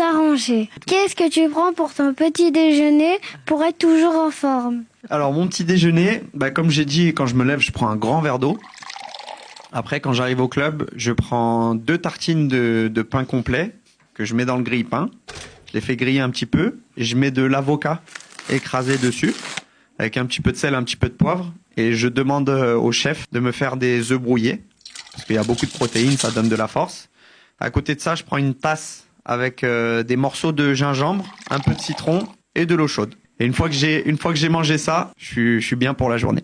t'arranger. Qu'est-ce que tu prends pour ton petit déjeuner pour être toujours en forme? Alors mon petit déjeuner, comme j'ai dit, quand je me lève, je prends un grand verre d'eau. Après, quand j'arrive au club, je prends 2 tartines de pain complet que je mets dans le grille-pain. Je les fais griller un petit peu et je mets de l'avocat écrasé dessus avec un petit peu de sel, un petit peu de poivre. Et je demande au chef de me faire des œufs brouillés parce qu'il y a beaucoup de protéines, ça donne de la force. À côté de ça, je prends une tasse avec des morceaux de gingembre, un peu de citron et de l'eau chaude. Et une fois que j'ai mangé ça, je suis bien pour la journée.